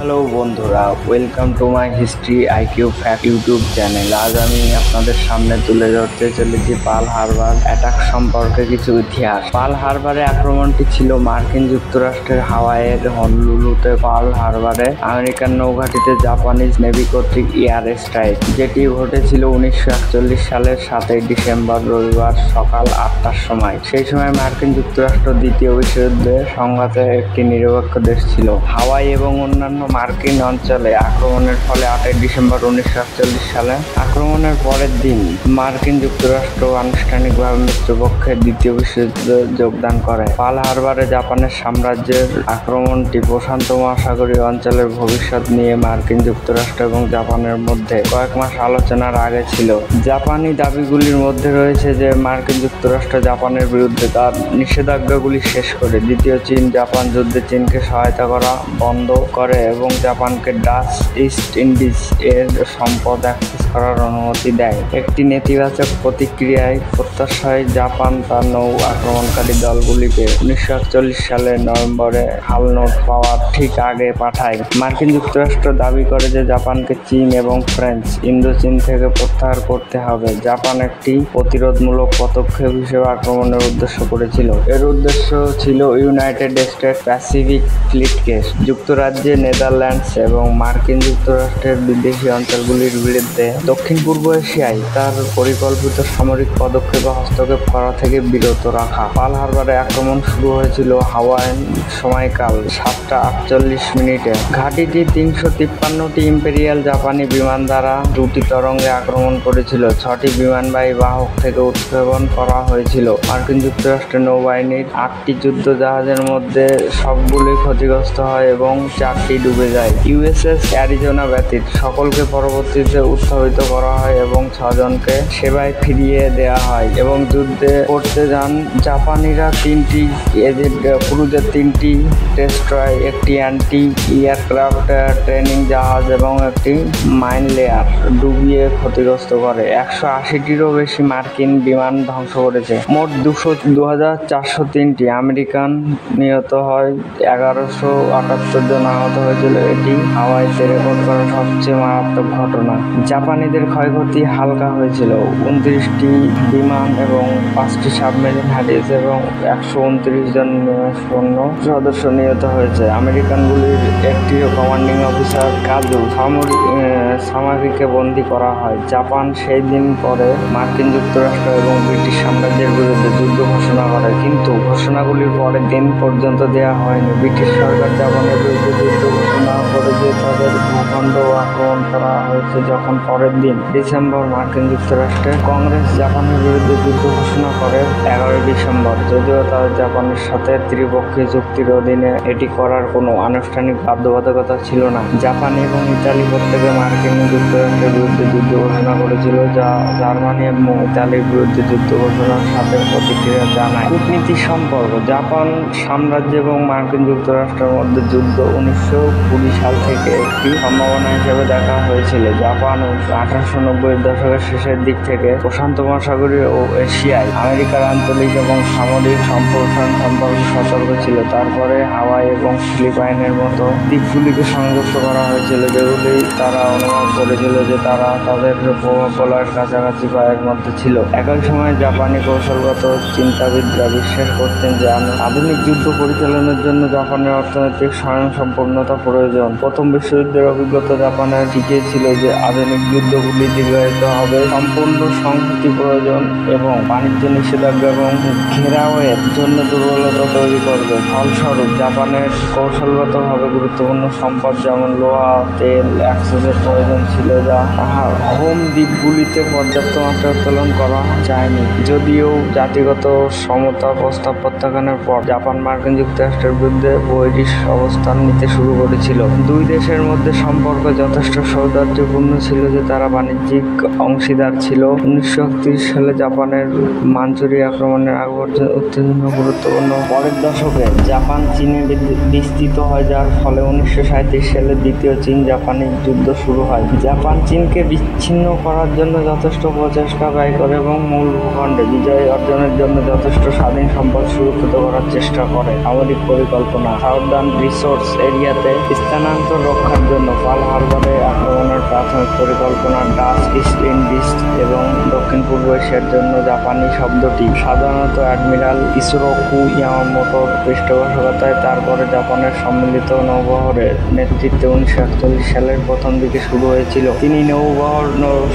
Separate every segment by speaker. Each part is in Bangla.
Speaker 1: হ্যালো বন্ধুরা, welcome to my history IQ fact YouTube channel. আজ আমি আপনাদের সামনে তুলে ধরতে চলেছি পার্ল হারবার অ্যাটাক সম্পর্কে কিছু ইতিহাস। পার্ল হারবারে আক্রমণটি ছিল মার্কিন যুক্তরাষ্ট্রের হাওয়াইয়ের হনলুলুতে পার্ল হারবারে আমেরিকান নৌঘাঁটিতে জাপানিজ নেভি কর্তৃক এয়ার স্ট্রাইক, যেটি ঘটেছিল 1941 সালের 7 ডিসেম্বর রবিবার সকাল 8টার সময়। সেই সময় মার্কিন যুক্তরাষ্ট্র দ্বিতীয় বিশ্বযুদ্ধে সংঘাতের একটি নিরপেক্ষ দেশ ছিল। হাওয়াই এবং অন্যান্য মার্কিন অঞ্চলে আক্রমণের ফলে 8 ডিসেম্বর 1941 সালে আক্রমণের পরের দিন মার্কিন যুক্তরাষ্ট্র আনুষ্ঠানিকভাবে মিত্রপক্ষের দ্বিতীয় বিশ্বযুদ্ধে যোগদান করে। পার্ল হারবারে জাপানের সাম্রাজ্যের আক্রমণটি প্রশান্ত মহাসাগরীয় অঞ্চলের ভবিষ্যৎ নিয়ে মার্কিন যুক্তরাষ্ট্র এবং জাপানের মধ্যে কয়েক মাস আলোচনার আগে ছিল। জাপানি দাবিগুলির মধ্যে রয়েছে যে মার্কিন যুক্তরাষ্ট্র জাপানের বিরুদ্ধে তার নিষেধাজ্ঞাগুলি শেষ করে দ্বিতীয় চীন জাপান যুদ্ধে চীনকে সহায়তা করা বন্ধ করে এবং জাপানকে ডাচ ইস্ট ইন্ডিজ এর সম্পদ অ্যাক্সেস করার অনুমতি দেয়। একটি নেতিবাচক প্রতিক্রিয়ায় প্রত্যাশায় জাপান তার নৌ আক্রমণকারী দলগুলিকে 1941 সালের নভেম্বরে হাল নোট পাওয়ার ঠিক আগে পাঠায়। মার্কিন যুক্তরাষ্ট্র দাবি করে যে জাপানকে চীন এবং ফ্রেঞ্চ ইন্দোচীন থেকে প্রত্যাহার করতে হবে। জাপান একটি প্রতিরোধমূলক পদক্ষেপ হিসেবে আক্রমণের উদ্দেশ্য করেছিল। এর উদ্দেশ্য ছিল ইউনাইটেড স্টেটস প্যাসিফিক ফ্লিটকে যুক্তরাজ্যে, নেদারল্যান্ডস এবং মার্কিন যুক্তরাষ্ট্রের বিদেশী অঞ্চলগুলির বিরুদ্ধে দক্ষিণ পূর্ব এশিয়ায় তার পরিকল্পিত সামরিক পদক্ষেপে হস্তক্ষেপ করা থেকে বিরত রাখা। পার্ল হারবারে আক্রমণ শুরু হয়েছিল হাওয়াইয়ান সময়কাল 7:48 ঘাঁটিটি 353টি ইম্পেরিয়াল জাপানি বিমান দ্বারা 2টি তরঙ্গে আক্রমণ করেছিল। 6টি বিমানবাহী বাহক থেকে উৎক্ষেপণ করা হয়েছিল। মার্কিন যুক্তরাষ্ট্রের নৌবাহিনীর 8টি যুদ্ধ জাহাজের মধ্যে সবগুলি ক্ষতিগ্রস্ত হয় এবং 4টি ডুবে যায়। ইউএসএস অ্যারিজোনা ব্যতীত সকলকে পরবর্তীতে উত্থাপিত করা হয় এবং 6 জনকে সেবায় ফিরিয়ে দেওয়া হয় এবং যুদ্ধে করতে যান। জাপানিরা 3টি ক্রুজের, 3টি ডেস্ট্রয়, একটি অ্যান্টি এয়ারক্রাফট ট্রেনিং জাহাজ এবং একটি মাইন লেয়ার ডুবিয়ে ক্ষতিগ্রস্ত করে। 180টিরও বেশি মার্কিন বিমান ধ্বংস করেছে। মোট 2403টি আমেরিকান নিহত হয়, 1178 জন আহত হয়েছিল। এটি হাওয়াইতে রেকর্ড করা সবচেয়ে মারাত্মক ঘটনা। জাপানিদের ক্ষয়ক্ষতি হালকা হয়েছিল। 29টি বিমান এবং 5টি সাবমেরিন হারিয়েছে এবং 129 জন সৈন্য সদস্য নিহত হয়েছে। আমেরিকানগুলির একটিও কমান্ডিং অফিসার কাজু সামাকিকে বন্দী করা হয়। জাপান সেই দিন পরে মার্কিন যুক্তরাষ্ট্র এবং ব্রিটিশ সাম্রাজ্যের বিরুদ্ধে যুদ্ধ ঘোষণা করে, কিন্তু ঘোষণাগুলির পরের দিন পর্যন্ত দেওয়া হয়নি। ব্রিটিশ সরকার জাপানের বিরুদ্ধে যুদ্ধ ঘোষণা করে যে তাদের ভূখণ্ড আক্রমণ করা হয়েছে। যখন পরের দিন ডিসেম্বর মার্কিন যুক্তরাষ্ট্রের কংগ্রেস জাপানের বিরুদ্ধে যুদ্ধ ঘোষণা করে 11 ডিসেম্বর, যদিও তার জাপানের সাথে ত্রিপক্ষীয় চুক্তির অধীনে এটি করার কোনো আনুষ্ঠানিক বাধ্যবাধকতা ছিল না। জাপান এবং ইতালি প্রত্যেকে মার্কিন যুক্তরাষ্ট্রের বিরুদ্ধে যুদ্ধ ঘোষণা করেছিল, যা জার্মানি এবং ইতালির বিরুদ্ধে যুদ্ধ ঘোষণার সাথে প্রতিক্রিয়া জানায়। কূটনীতিক সম্পর্ক। জাপান সাম্রাজ্য এবং মার্কিন যুক্তরাষ্ট্রের মধ্যে যুদ্ধ 1920 সাল থেকে একটি সম্ভাবনা হিসেবে দেখা হয়েছিল। জাপান 1890-এর দশকের শেষের দিক থেকে প্রশান্ত মহাসাগরীয় ও এশিয়ায় আমেরিকার আঞ্চলিক এবং সামরিক সম্প্রসারণ সম্পর্কে সতর্ক ছিল। তারপরে হাওয়াই এবং ফিলিপাইনের মতো দ্বীপগুলিকে সংযুক্ত করা হয়েছিল, যেগুলি তারা অনুভব করেছিল যে তারা তাদের প্রভাব বলয়ের কাছাকাছি পায়ের মধ্যে ছিল। একই সময় জাপানি কৌশলগত চিন্তাবিদরা বিশ্বাস করতেন যে আধুনিক যুদ্ধ পরিচালনার জন্য জাপানের অর্থনৈতিক স্বয়ংসম্পূর্ণতা প্রয়োজন। প্রথম বিশ্বযুদ্ধের অভিজ্ঞতা জাপানের শিখিয়েছিল যে আধুনিক যুদ্ধগুলি দীর্ঘায়িত হবে, সম্পূর্ণ সংহতি প্রয়োজন এবং বাণিজ্য নিষেধাজ্ঞা এবং ঘেরাওয়ের জন্য দুর্বলতা তৈরি করবে। ফলস্বরূপ জাপানের কৌশলগতভাবে গুরুত্বপূর্ণ সম্পদ যেমন লোহা, তেল অ্যাক্সেসের প্রয়োজন ছিল, যা হোম দ্বীপগুলিতে পর্যাপ্ত মাত্রায় উত্তোলন করা যায়নি। যদিও জাতিগত সমতা প্রস্তাব প্রত্যাখ্যানের পর জাপান মার্কিন যুক্তরাষ্ট্রের বিরুদ্ধে বৈরী অবস্থান নিতে শুরু করেছিল। দুই দেশের মধ্যে সম্পর্ক যথেষ্ট সৌহার্দ্যপূর্ণ ছিল যে তারা বাণিজ্যিক অংশীদার ছিল। 1931 সালে জাপানের মাঞ্চুরিয়া আক্রমণের আগ পর্যন্ত উত্তেজনা গুরুত্বপূর্ণ। পরের দশকে জাপান চীনে বিস্তৃত হয়, যার ফলে 1937 সালে দ্বিতীয় চীন জাপানি যুদ্ধ শুরু হয়। জাপান চীনকে বিচ্ছিন্ন করার জন্য যথেষ্ট প্রচেষ্টা ব্যয় করে এবং মূল ভূখণ্ডে বিজয় অর্জন অর্জনের জন্য যথেষ্ট স্বাধীন সম্পদ সুরক্ষিত করার চেষ্টা করে। সামরিক পরিকল্পনা সাউদার্ন রিসোর্স এরিয়াতে স্থানান্তর রক্ষার জন্য পার্ল হারবারে আক্রমণের প্রাথমিক পরিকল্পনা ডাচ ইস্ট ইন্ডিজ এবং দক্ষিণ পূর্ব এশিয়ার জন্য জাপানি শব্দটি সাধারণত অ্যাডমিরাল ইসুরোকু ইয়ামামোটোর পৃষ্ঠপোষকতায় তারপরে জাপানের সম্মিলিত নৌবহরের নেতৃত্বে 1941 সালের প্রথম দিকে শুরু হয়েছিল। তিনি নৌবহর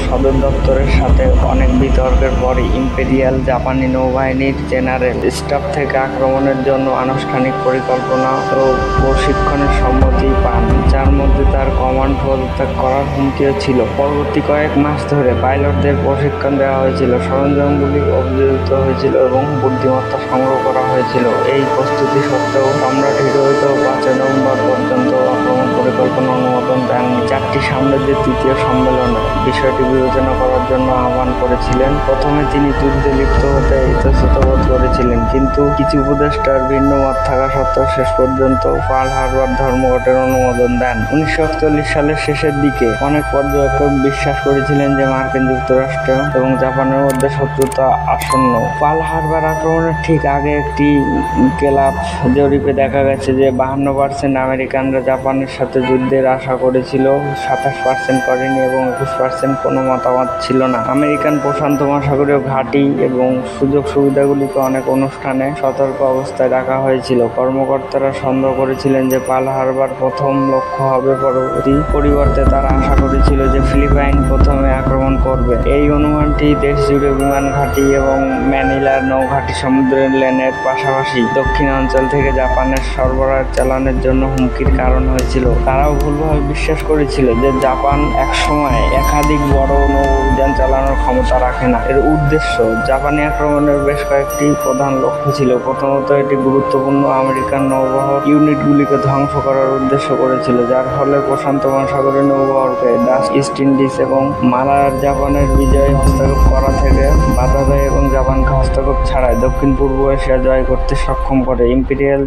Speaker 1: সদর দপ্তরের সাথে অনেক বিতর্কের পরই ইম্পেরিয়াল জাপানি নৌবাহিনীর জেনারেল স্টাফ থেকে আক্রমণের জন্য আনুষ্ঠানিক পরিকল্পনা ও প্রশিক্ষণের সম্মতি পান, যার মধ্যে তার কমান্ড পদত্যাগ করার হুমকিও ছিল। পরবর্তী কয়েক মাস ধরে পাইলটদের প্রশিক্ষণ দেওয়া হয়েছিল, সরঞ্জামগুলি অভিযোজিত হয়েছিল এবং বুদ্ধিমত্তা সংগ্রহ করা হয়েছিল। এই প্রস্তুতি সত্ত্বেও সম্রাট হিরোহিতো 5 নভেম্বর পর্যন্ত আক্রমণ পরিকল্পনা অনুমোদন দেননি। 4টি সাম্রাজ্যের তৃতীয় সম্মেলনে বিষয়টি বিবেচনা করার জন্য আহ্বান করেছিলেন। প্রথমে তিনি যুদ্ধে লিপ্ত হতে ইতস্তত বোধ করেছিলেন, কিন্তু কিছু উপদেষ্টার ভিন্ন মত থাকা সত্ত্বেও শেষ পর্যন্ত পার্ল হারবার ধর্মঘটের অনুমোদন দেন। 1941 সালের শেষের দিকে অনেক পর্যবেক্ষক বিশ্বাস করেছিলেন যে মার্কিন যুক্তরাষ্ট্র এবং জাপানের মধ্যে শত্রুতা আসন্ন। পার্ল হারবার আক্রমণের ঠিক আগে একটি গেলাপ জরিপে দেখা গেছে যে 52% আমেরিকানরা জাপানের সাথে যুদ্ধের আশা করেছিল, 27% করেনি এবং 21% কোনো মতামত ছিল না। আমেরিকান প্রশান্ত মহাসাগরীয় ঘাঁটি এবং সুযোগ সুবিধাগুলিকে অনেক অনুষ্ঠানে সতর্ক অবস্থায় রাখা হয়েছিল। কর্মকর্তারা সন্দেহ করেছিলেন যে পার্ল হারবার প্রথম লক্ষ্য হবে, পরিবর্তে তারা আশা করেছিল যে ফিলিপাইন প্রথমে আক্রমণ করবে। এই অনুমানটি দেশ জুড়ে বিমান ঘাঁটি এবং ম্যানিলার নৌঘাঁটি সমুদ্রের লেনের পাশাপাশি দক্ষিণ অঞ্চল থেকে জাপানের সরবরাহ চালানোর জন্য হুমকির কারণ হয়েছিল। তারাও ভুলভাবে বিশ্বাস করেছিল যে জাপান একসময় একাধিক বড় নৌ অভিযান চালানোর ক্ষমতা রাখে না। এর উদ্দেশ্য জাপানি আক্রমণের বেশ কয়েকটি প্রধান লক্ষ্য ছিল। প্রথমত, এটি গুরুত্বপূর্ণ আমেরিকান নৌবহর ইউনিটগুলিকে ধ্বংস করার উদ্দেশ্য করেছিল, যার ফলে প্রশান্ত মহাসাগরীয় নৌবহরকে ডাচ ইস্ট ইন্ডিজ এবং মালায়ার জাপানের বিজয় হস্তক্ষেপ করা থেকে বাধা দেয় এবং জাপানকে হস্তক্ষেপ ছাড়াই দক্ষিণ পূর্ব এশিয়া জয় করতে সক্ষম করে। ইম্পেরিয়াল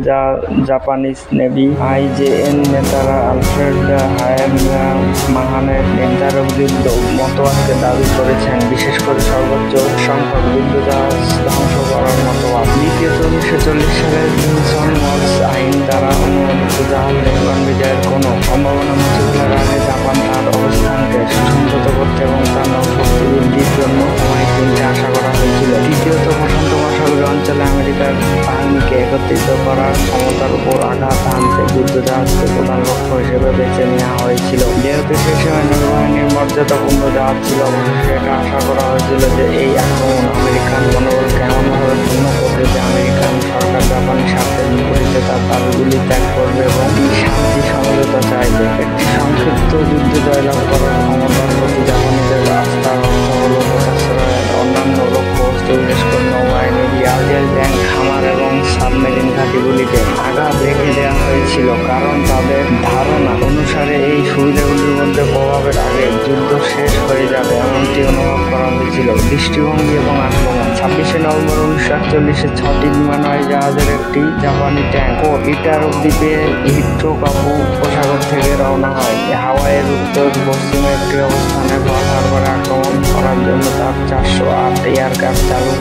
Speaker 1: জাপানিজ নেভি IJN নেতারা আলফ্রেড হায়ামানের নির্ধারক যুদ্ধ মতবাদকে দাবি করেছেন, বিশেষ করে সর্বোচ্চ সংখ্যক যুদ্ধজাহাজ ধ্বংস করার মতবাদ। দ্বিতীয়ত, 1940 সালের ভিনসন ওয়ালস আইন দ্বারা অনুমোদিত জাহাজ নির্মাণ বিজয়ের কোনো সম্ভাবনা মুছে ফেলার আগে জাপান তার অবস্থানকে সুসংহত করতে এবং তার নৌশক্তি বৃদ্ধির জন্য সময় কিনতে আশা করা হয়েছিল। তৃতীয়ত, প্রশান্ত মহাসাগরীয় অঞ্চলে আমেরিকার বাহিনীকে একত্রিত করার ক্ষমতার উপর আঘাত হানতে যুদ্ধজাহাজকে প্রধান লক্ষ্য হিসেবে বেছে নেওয়া হয়েছিল। যেহেতু সেই সময় নৌবাহিনীর মর্যাদাপূর্ণ জাহাজ ছিল, অবশেষে এটা আশা করা হয়েছিল যে এই আক্রমণ আমেরিকান মনোবলকে এমনভাবে পূর্ণ করবে যে আমেরিকান সরকার জাপানি স্বার্থের বিপরীতে তার দাবিগুলি ত্যাগ করবে এবং শান্তি সমঝোতা চাইবে। একটি সংক্ষিপ্ত যুদ্ধ জয়লাভ করার ক্ষমতার প্রতি জাপানিদের আস্থা রক্ষা হল প্রকাশ্রয়ের অন্যান্য লক্ষ্যবস্তু, বিশেষ করে নৌবাহিনীর ইয়াজের ট্যাঙ্ক, খামার এবং সাবমেরিন ঘাঁটিগুলিকে আঘাত রেখে দেওয়া হয়েছিল, কারণ তাদের ধারণা অনুসারে এই সুবিধাগুলির মধ্যে প্রভাবের আগে যুদ্ধ শেষ হয়ে যাবে এমনটি অনুভব করা হয়েছিল। দৃষ্টিভঙ্গি এবং আক্রমণ 26 নভেম্বর 1941 6টি বিমানবাহী জাহাজের একটি জাপানি ট্যাঙ্ক ইটারক দ্বীপে হিট্রোকাকু উপসাগর থেকে রওনা হয়। হাওয়াইয়ের উত্তর পশ্চিমে একটি অবস্থানে পার্ল হারবারে আক্রমণ করার জন্য তার 408 এয়ারক্রাফট চালু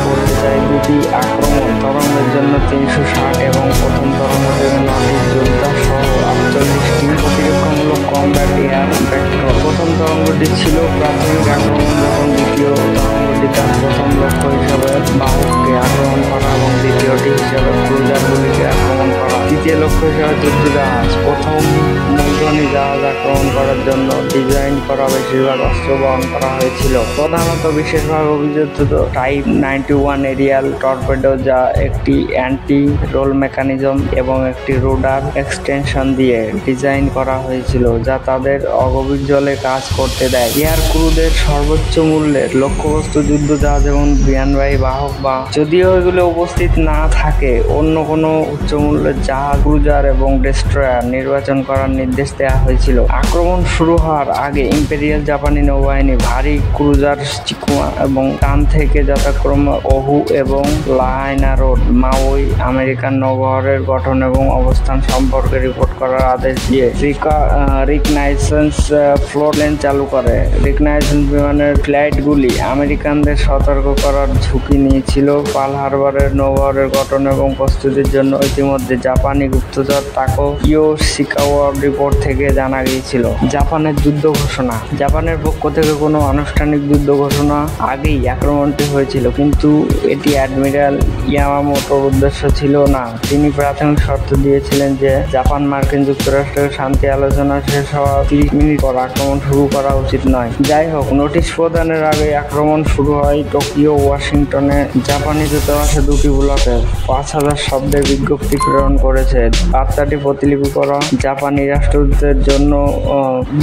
Speaker 1: করতে চায়। দুটি আক্রমণ তরঙ্গের জন্য 360 এবং প্রথম তরঙ্গ থেকে 9টি যোদ্ধা সহ 48টি প্রতিরক্ষামূলক কমব্যাট এয়ার ভেক্টর। প্রথম তরঙ্গটি ছিল প্রাথমিক আক্রমণ, যখন দ্বিতীয় তরঙ্গটি তার প্রথম লক্ষ্য হিসাবে বাহককে আক্রমণ করা এবং দ্বিতীয়টি হিসাবে ক্রুজারগুলিকে আক্রমণ করা। তৃতীয় লক্ষ্য হিসাবে যুদ্ধজাহাজ। প্রথম মূলধনী জাহাজ আক্রমণ করার জন্য ডিজাইন করা বেশিরভাগ অস্ত্র বহন করা হয়েছিল, প্রধানত বিশেষভাবে অভিযোজিত টাইপ 91 এরিয়াল টর্পেডো, যা একটি অ্যান্টি রোল মেকানিজম এবং একটি রোডার এক্সটেনশন দিয়ে ডিজাইন করা হয়েছিল, যা তাদের অগভীর জলে কাজ করতে দেয়। এয়ার ক্রুদের সর্বোচ্চ মূল্যের লক্ষ্যবস্তু যুদ্ধজাহাজ এবং বিমানবাহী বাহক, বা যদিও এগুলো উপস্থিত না থাকে, অন্য কোনো উচ্চ মূল্যের জাহাজ, ক্রুজার এবং ডেস্ট্রয়ার নির্বাচন করার নির্দেশ দেওয়া হয়েছিল। আক্রমণ শুরু হওয়ার আগে ইম্পেরিয়াল জাপানি নৌবাহিনী ভারী ক্রুজার চিকুমা এবং কান থেকে যথাক্রমে ওহু এবং লাহাইনা রোড মাউই আমেরিকান নৌবহরের গঠন এবং অবস্থান সম্পর্কে রিপোর্ট করার আদেশ দিয়ে রিকনাইসেন্স ফ্লোট লেন চালু করে। রিকনাইসেন্স বিমানের ফ্লাইটগুলি আমেরিকানদের সতর্ক করার ঝুঁকি নিয়েছিল। পার্ল হারবারের নৌবহরের গঠন এবং প্রস্তুতির জন্য ইতিমধ্যে জাপানি গুপ্তচর তাকো ইয়োশিকাওয়ার রিপোর্ট থেকে জানা গিয়েছিল। জাপানের যুদ্ধ ঘোষণা। জাপানের পক্ষ থেকে কোনো আনুষ্ঠানিক যুদ্ধ ঘোষণা আগেই আক্রমণটি হয়েছিল, কিন্তু এটি অ্যাডমিরাল ইয়ামামোটোর উদ্দেশ্য ছিল না। তিনি প্রাথমিক শর্ত দিয়েছিলেন যে জাপান মার্কিন যুক্তরাষ্ট্রের শান্তি আলোচনা শেষ হওয়ার 30 মিনিট পর আক্রমণ শুরু করা উচিত নয়। যাই হোক, নোটিশ প্রদানের আগে আক্রমণ শুরু হয় টোকিও ওয়াশিংটনে। জাপানি দূতাবাসে 2টি ব্লকে 5000 শব্দের বিজ্ঞপ্তি প্রেরণ করেছে। বার্তাটি প্রতিলিপি করা জাপানি রাষ্ট্রদূতের জন্য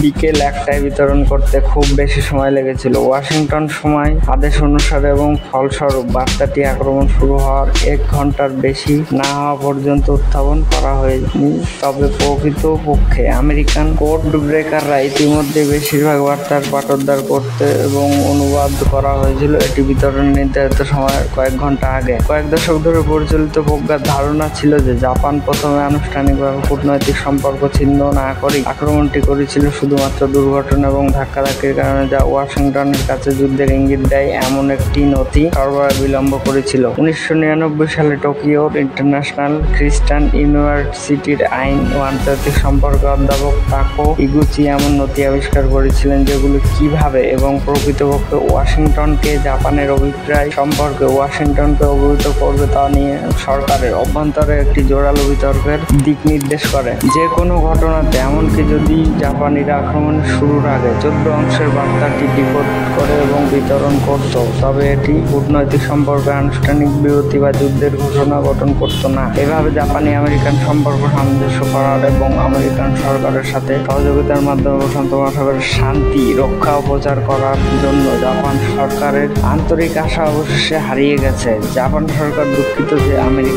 Speaker 1: বিকেল 1টায় বিতরণ করতে খুব বেশি সময় লেগেছিল ওয়াশিংটন সময় আদেশ অনুসারে, এবং ফলস্বরূপ বার্তাটি আক্রমণ শুরু হওয়ার 1 ঘন্টার বেশি না হওয়া পর্যন্ত উত্থাপন করা হয়নি। তবে প্রকৃতপক্ষে আমেরিকান কোড ব্রেকাররা ইতিমধ্যে বেশিরভাগ বার্তার পাঠোদ্ধার করতে এবং অনুবাদ করা হয়েছিল। এটি বিতরণের নির্ধারিত সময়ের কয়েক ঘন্টা আগে। কয়েক দশক ধরে পরিচালিত প্রজ্ঞার ধারণা ছিল যে জাপান প্রথমে আনুষ্ঠানিকভাবে কূটনৈতিক সম্পর্ক ছিন্ন না করে আক্রমণটি করেছিল শুধুমাত্র দুর্ঘটনা এবং ধাক্কাধাক্কির কারণে, যা ওয়াশিংটনের কাছে যুদ্ধের ইঙ্গিত দেয় এমন একটি নথি সরবরাহে বিলম্ব করেছিল। 1999 সালে টোকিওর ইন্টারন্যাশনাল খ্রিস্টান ইউনিভার্সিটির আইন ও আন্তর্জাতিক সম্পর্ক অধ্যাপক তাকো ইগুচি এমন নথি আবিষ্কার করেছিলেন, যেগুলো কিভাবে এবং প্রকৃতপক্ষে ওয়াশিংটনকে জাপানের অভিপ্রায় সম্পর্কে ওয়াশিংটনকে অবহিত করবে তা নিয়ে সরকারের অভ্যন্তরে একটি জোরালো বিতর্কের দিক নির্দেশ করে। যে কোনো ঘটনাতে, এমনকি যদি জাপানিরা আক্রমণের শুরুর আগে 14 অংশের বার্তাটি ডিকোড করে এবং বিতরণ করত, তবে এটি কূটনৈতিক সম্পর্কে আনুষ্ঠানিক বিরতি বা যুদ্ধের ঘোষণা গঠন করত না। এভাবে জাপানি আমেরিকান সম্পর্ক সামঞ্জস্য করার এবং আমেরিকান সরকারের সাথে সহযোগিতার মাধ্যমে প্রশান্ত মহাসাগরের শান্তি রক্ষা ও প্রচার করার জন্য জাপান সরকারের আন্তরিক আশা অবশেষে হারিয়ে গেছে। জাপান সরকার দুঃখিত যে আমেরিকা